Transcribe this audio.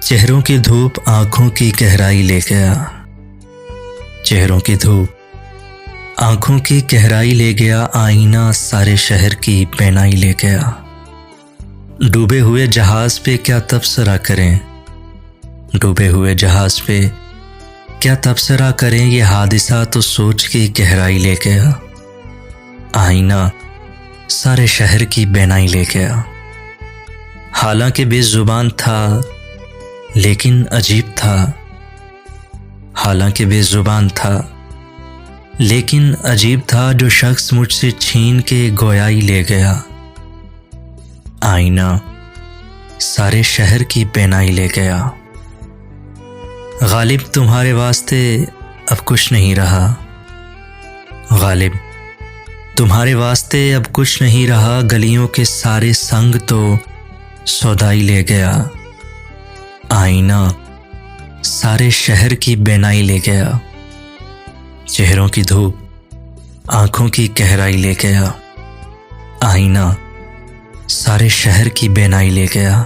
चेहरों की धूप आंखों की गहराई ले गया। चेहरों की धूप आंखों की गहराई ले गया। आईना सारे शहर की बेनाई ले गया। डूबे हुए जहाज पे क्या तबसरा करें, डूबे हुए जहाज पे क्या तबसरा करें। ये हादिसा तो सोच की गहराई ले गया। आईना सारे शहर की बेनाई ले गया। हालांकि बेजुबान था लेकिन अजीब था। हालांकि बेजुबान था लेकिन अजीब था। जो शख्स मुझसे छीन के गोयाई ले गया। आईना सारे शहर की बेनाई ले गया। गालिब तुम्हारे वास्ते अब कुछ नहीं रहा। गालिब तुम्हारे वास्ते अब कुछ नहीं रहा। गलियों के सारे संग तो सौदाई ले गया। आईना सारे शहर की बेनाई ले गया। चेहरों की धूप आंखों की गहराई ले गया। आईना सारे शहर की बेनाई ले गया।